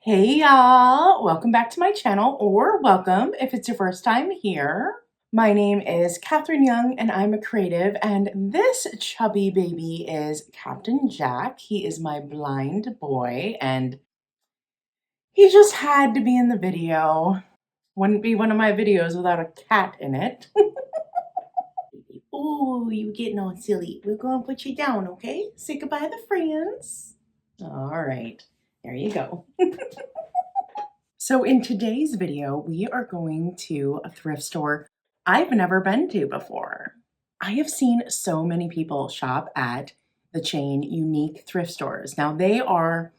Hey y'all, welcome back to my channel, or welcome if it's your first time here. My name is Katherine Young and I'm a creative, and this chubby baby is Captain Jack. He is my blind boy and he just had to be in the video. Wouldn't be one of my videos without a cat in it. Oh, you getting all silly. We're gonna put you down, okay? Say goodbye to friends. All right, there you go. So in today's video, we are going to a thrift store I've never been to before. I have seen so many people shop at the chain Unique thrift stores. Now they are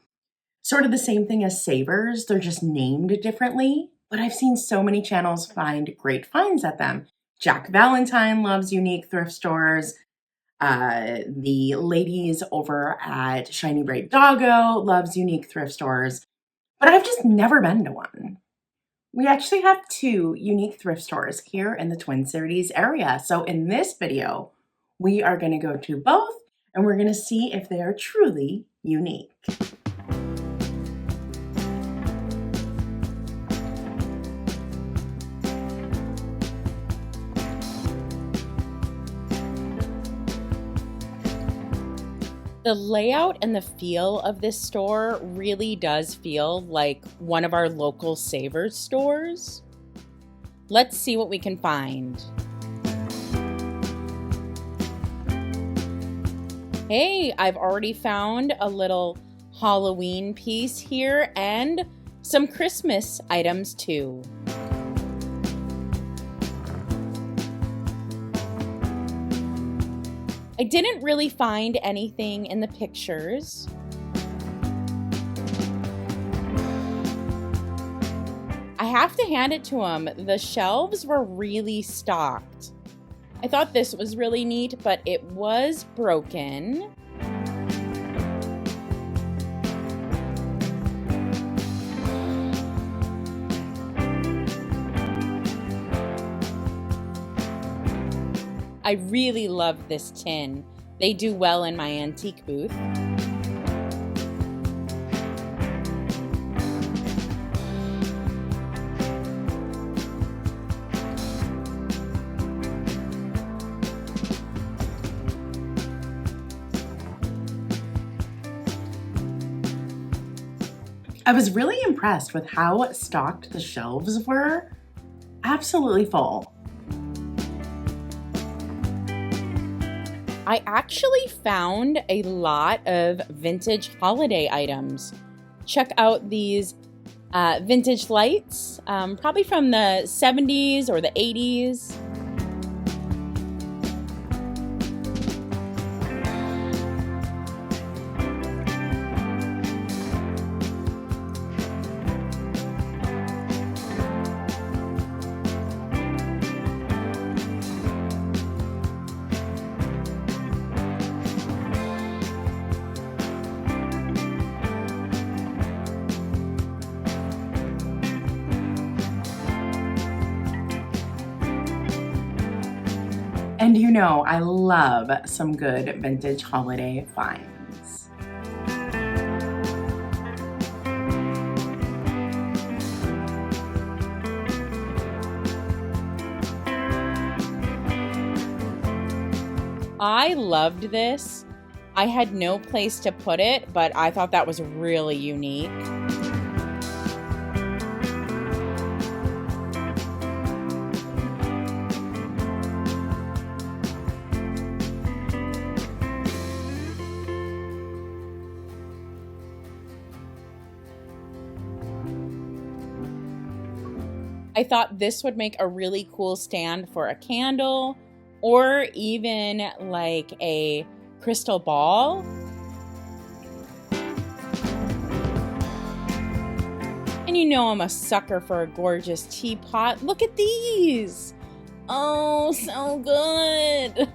sort of the same thing as Savers, they're just named differently, but I've seen so many channels find great finds at them. Jack Valentine loves Unique thrift stores. The ladies over at Shiny Bright Doggo loves Unique thrift stores. But I've just never been to one. We actually have two Unique thrift stores here in the Twin Cities area. So in this video, we are going to go to both and we're going to see if they are truly unique. The layout and the feel of this store really does feel like one of our local Savers stores. Let's see what we can find. Hey, I've already found a little Halloween piece here and some Christmas items too. I didn't really find anything in the pictures. I have to hand it to them. The shelves were really stocked. I thought this was really neat, but it was broken. I really love this tin. They do well in my antique booth. I was really impressed with how stocked the shelves were. Absolutely full. I actually found a lot of vintage holiday items. Check out these vintage lights, probably from the 70s or the 80s. And you know, I love some good vintage holiday finds. I loved this. I had no place to put it, but I thought that was really unique. I thought this would make a really cool stand for a candle or even like a crystal ball. And you know I'm a sucker for a gorgeous teapot. Look at these. Oh, so good.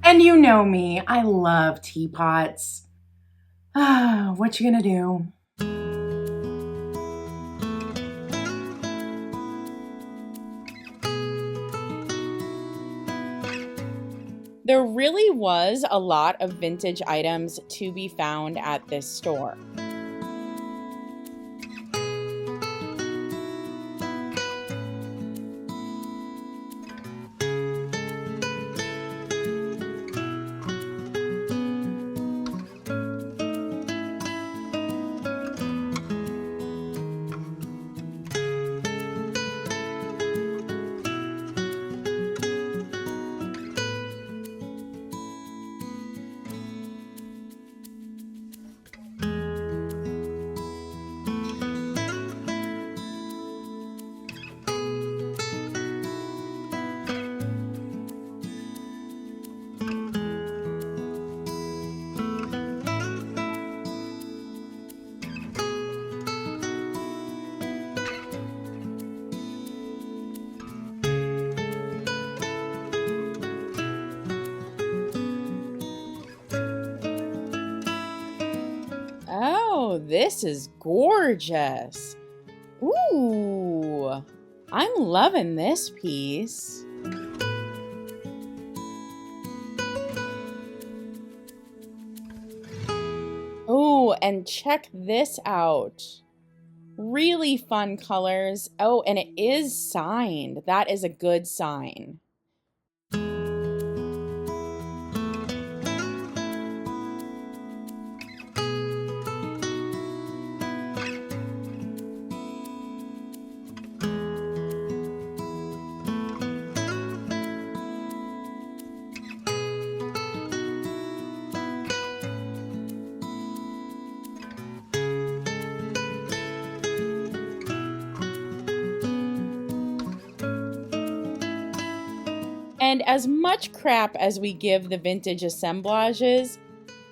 And you know me, I love teapots. What you gonna do? There really was a lot of vintage items to be found at this store. Oh, this is gorgeous. Ooh, I'm loving this piece. Oh, and check this out. Really fun colors. Oh, and it is signed. That is a good sign. And as much crap as we give the vintage assemblages,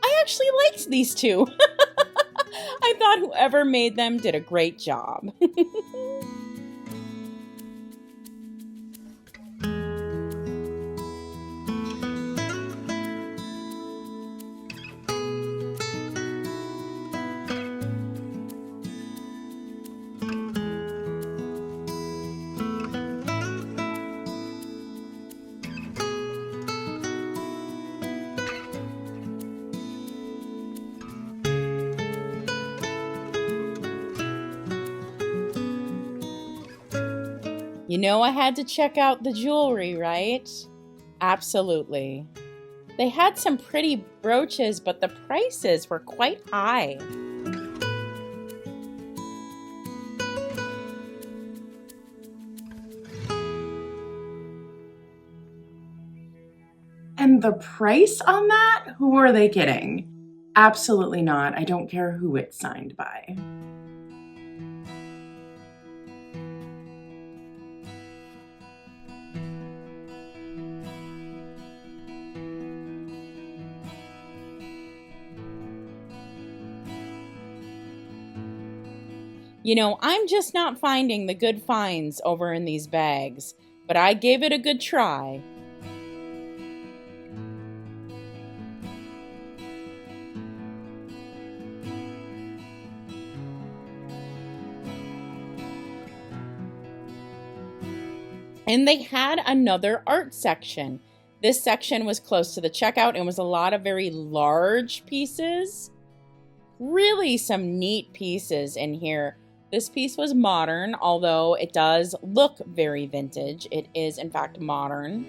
I actually liked these two. I thought whoever made them did a great job. You know I had to check out the jewelry, right? Absolutely. They had some pretty brooches, but the prices were quite high. And the price on that? Who are they kidding? Absolutely not. I don't care who it's signed by. You know, I'm just not finding the good finds over in these bags, but I gave it a good try. And they had another art section. This section was close to the checkout and was a lot of very large pieces. Really some neat pieces in here. This piece was modern, although it does look very vintage. It is, in fact, modern.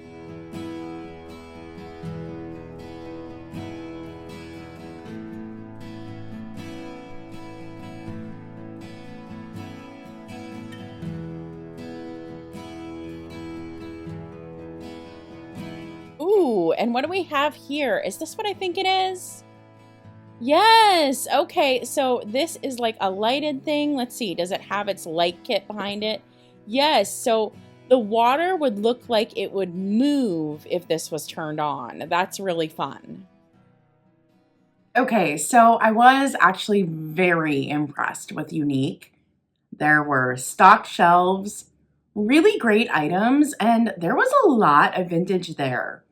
Ooh, and what do we have here? Is this what I think it is? Yes. Okay, so this is like a lighted thing. Let's see. Does it have its light kit behind it? Yes. So the water would look like it would move if this was turned on. That's really fun. Okay, so I was actually very impressed with Unique. There were stocked shelves, really great items, and there was a lot of vintage there.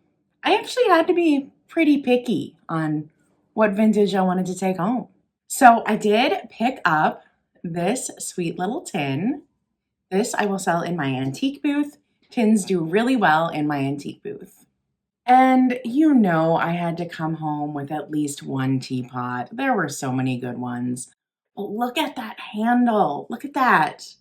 I actually had to be pretty picky on what vintage I wanted to take home. So I did pick up this sweet little tin. This I will sell in my antique booth. Tins do really well in my antique booth. And you know I had to come home with at least one teapot. There were so many good ones. But look at that handle. Look at that.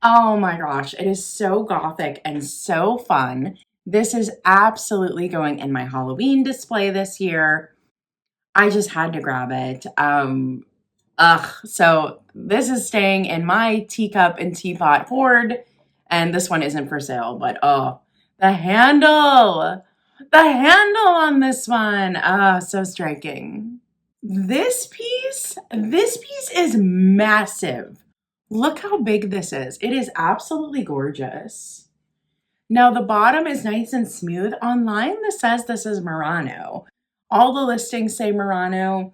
Oh my gosh, it is so gothic and so fun. This is absolutely going in my Halloween display this year. I just had to grab it. So this is staying in my teacup and teapot hoard, and this one isn't for sale, but oh, the handle. The handle on this one. Ah, so striking. This piece is massive. Look how big this is. It is absolutely gorgeous. Now the bottom is nice and smooth. Online, this says this is Murano. All the listings say Murano.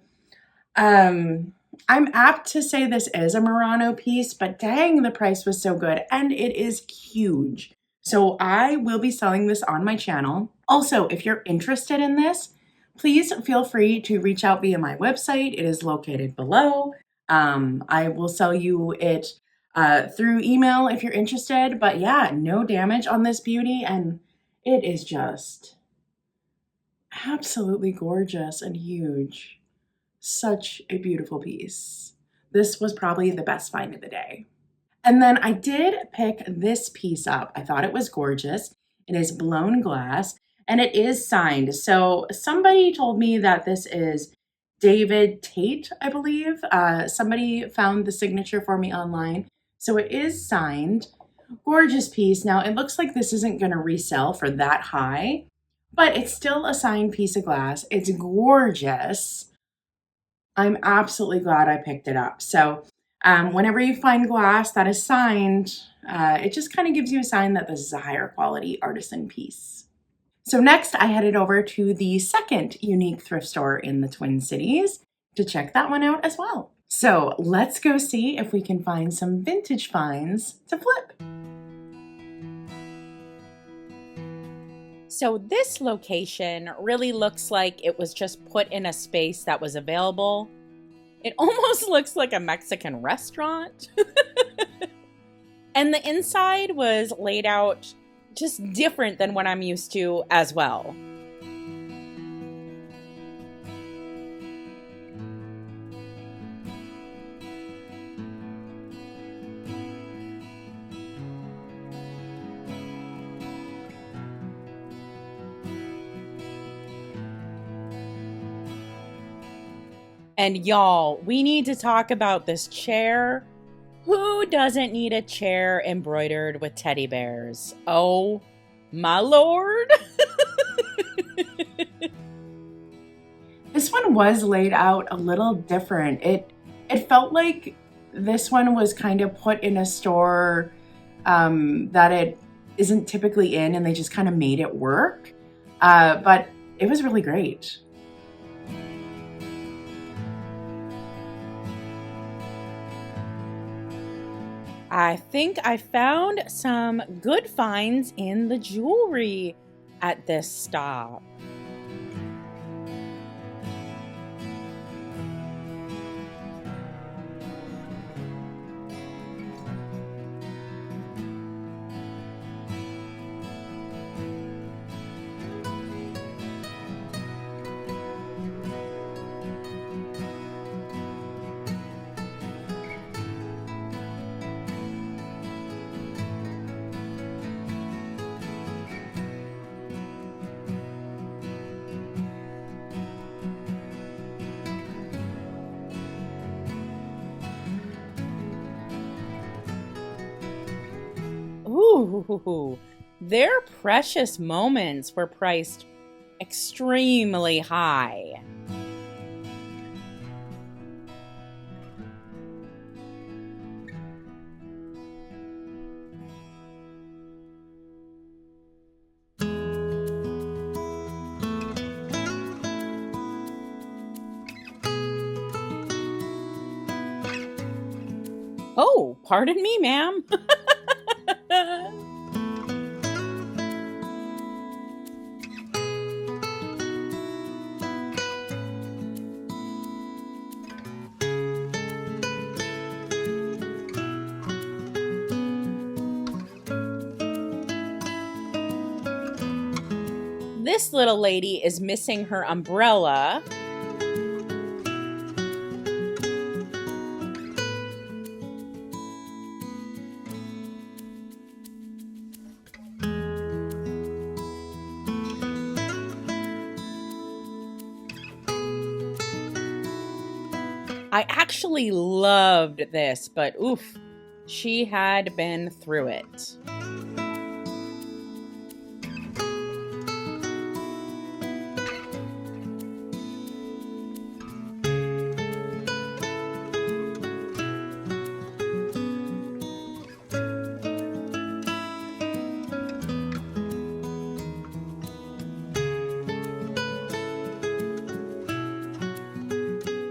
I'm apt to say this is a Murano piece, but dang, the price was so good and it is huge. So I will be selling this on my channel. Also, if you're interested in this, please feel free to reach out via my website. It is located below. I will sell you it through email if you're interested. But yeah, no damage on this beauty, and it is just absolutely gorgeous and huge. Such a beautiful piece. This was probably the best find of the day. And then I did pick this piece up. I thought it was gorgeous. It is blown glass and it is signed. So somebody told me that this is David Tate, I believe. Somebody found the signature for me online. So it is signed. Gorgeous piece. Now it looks like this isn't going to resell for that high, but it's still a signed piece of glass. It's gorgeous. I'm absolutely glad I picked it up. So whenever you find glass that is signed, it just kind of gives you a sign that this is a higher quality artisan piece. So next I headed over to the second unique thrift store in the Twin Cities to check that one out as well. So let's go see if we can find some vintage finds to flip. So this location really looks like it was just put in a space that was available. It almost looks like a Mexican restaurant. And the inside was laid out just different than what I'm used to as well. And y'all, we need to talk about this chair. Who doesn't need a chair embroidered with teddy bears? Oh, my lord. This one was laid out a little different. It felt like this one was kind of put in a store that it isn't typically in, and they just kind of made it work. But it was really great. I think I found some good finds in the jewelry at this stop. Ooh, their precious moments were priced extremely high. Oh, pardon me, ma'am. this little lady is missing her umbrella. I actually loved this, but oof, she had been through it.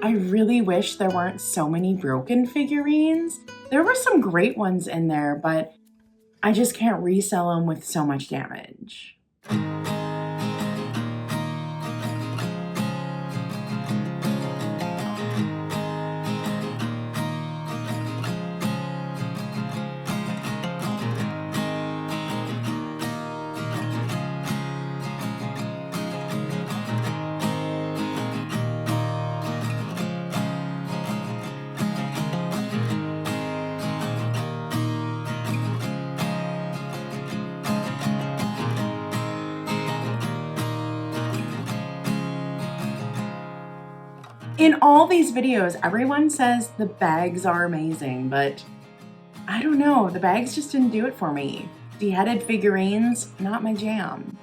I really wish there weren't so many broken figurines. There were some great ones in there, but I just can't resell them with so much damage. In all these videos, everyone says the bags are amazing, but I don't know, the bags just didn't do it for me. Beheaded figurines, not my jam.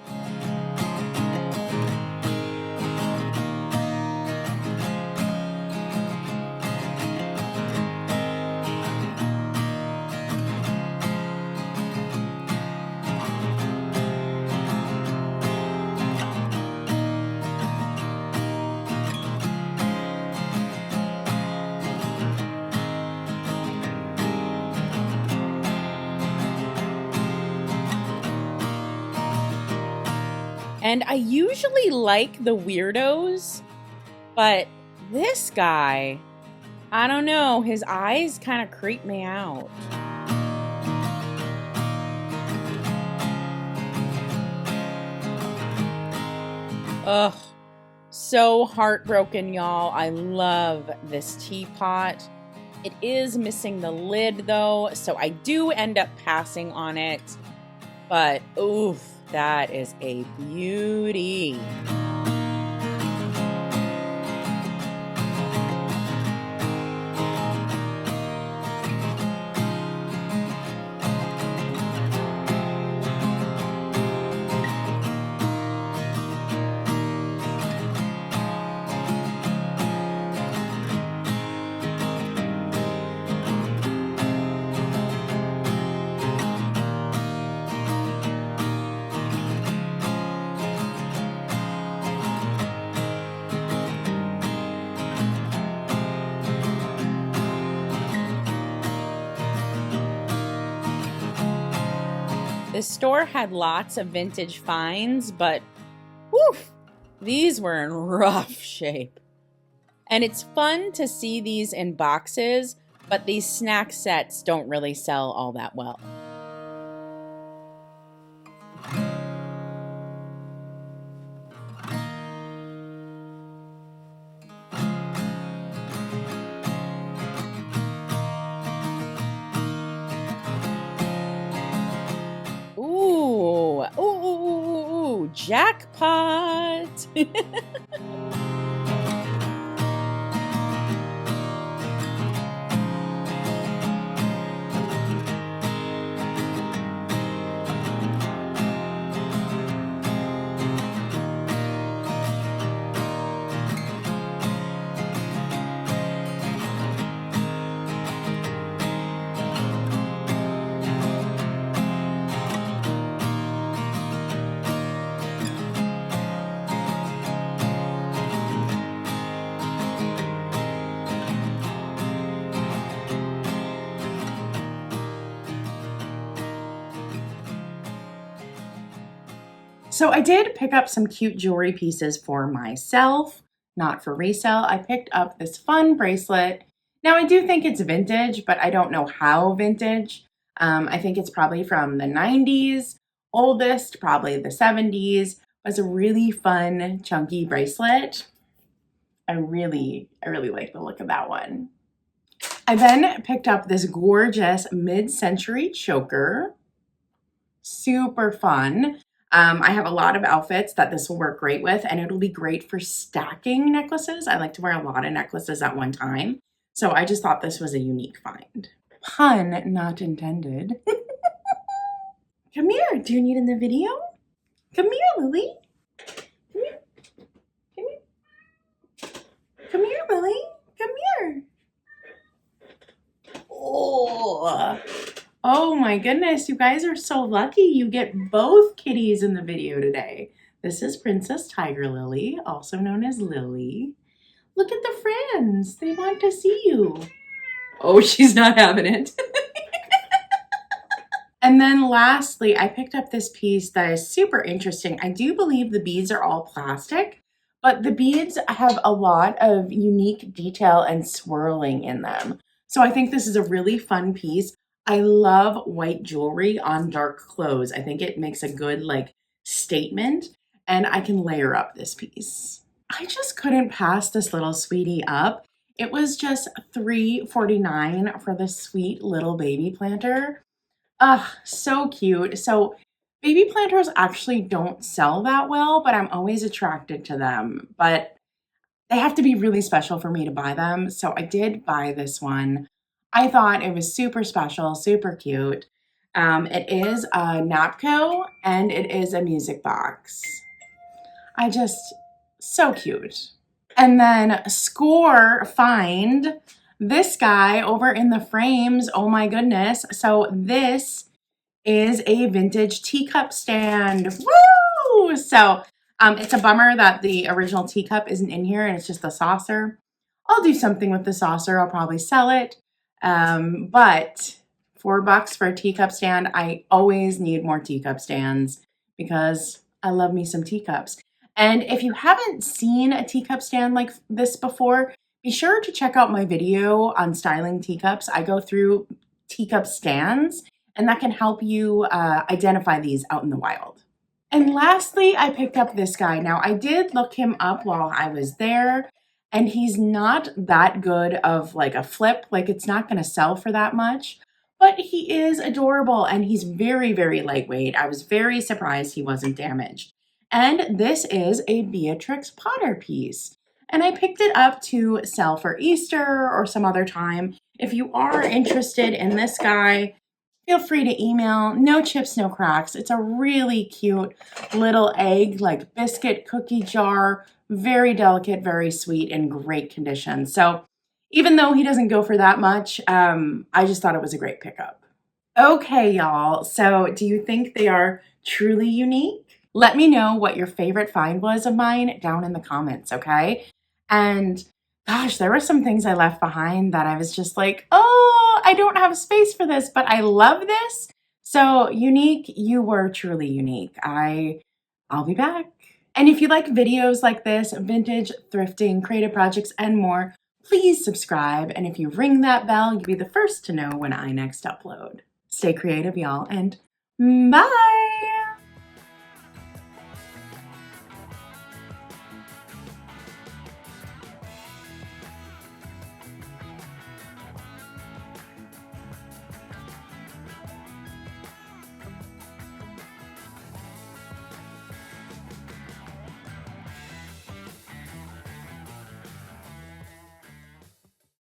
And I usually like the weirdos, but this guy, I don't know, his eyes kind of creep me out. Ugh, so heartbroken, y'all. I love this teapot. It is missing the lid though, so I do end up passing on it. But oof, that is a beauty. The store had lots of vintage finds, but woof, these were in rough shape. And it's fun to see these in boxes, but these snack sets don't really sell all that well. Ooh, jackpot! So I did pick up some cute jewelry pieces for myself, not for resale. I picked up this fun bracelet. Now I do think it's vintage, but I don't know how vintage. I think it's probably from the 90s, oldest, probably the 70s, It's a really fun, chunky bracelet. I really like the look of that one. I then picked up this gorgeous mid-century choker. Super fun. I have a lot of outfits that this will work great with, and it'll be great for stacking necklaces. I like to wear a lot of necklaces at one time. So I just thought this was a unique find. Pun not intended. Come here. Do you need in the video? Come here, Lily. Come here. Come here. Come here, Lily. Come here. Oh my goodness, you guys are so lucky you get both kitties in the video today. This is Princess Tiger Lily, also known as Lily. Look at the friends. They want to see you. Oh, she's not having it. And then lastly, I picked up this piece that is super interesting. I do believe the beads are all plastic, but the beads have a lot of unique detail and swirling in them. So I think this is a really fun piece. I love white jewelry on dark clothes. I think it makes a good statement, and I can layer up this piece. I just couldn't pass this little sweetie up. It was just $3.49 for this sweet little baby planter. So cute. So baby planters actually don't sell that well, but I'm always attracted to them. But they have to be really special for me to buy them. So I did buy this one. I thought it was super special, super cute. It is a Napco and it is a music box. So cute. And then score find this guy over in the frames. Oh my goodness. So this is a vintage teacup stand. Woo! So it's a bummer that the original teacup isn't in here and it's just the saucer. I'll do something with the saucer. I'll probably sell it. But $4 for a teacup stand. I always need more teacup stands because I love me some teacups. And if you haven't seen a teacup stand like this before, be sure to check out my video on styling teacups. I go through teacup stands, and that can help you identify these out in the wild. And lastly, I picked up this guy. Now, I did look him up while I was there, and he's not that good of a flip. It's not going to sell for that much, but he is adorable, and he's very, very lightweight. I was very surprised he wasn't damaged. And this is a Beatrix Potter piece. And I picked it up to sell for Easter or some other time. If you are interested in this guy, feel free to email. No chips, no cracks. It's a really cute little egg, biscuit cookie jar. Very delicate, very sweet, and great condition. So even though he doesn't go for that much, I just thought it was a great pickup. Okay, y'all. So do you think they are truly unique? Let me know what your favorite find was of mine down in the comments, okay? And gosh, there were some things I left behind that I was just oh, I don't have space for this, but I love this. So unique, you were truly unique. I'll be back. And if you like videos like this, vintage, thrifting, creative projects, and more, please subscribe. And if you ring that bell, you'll be the first to know when I next upload. Stay creative, y'all, and bye!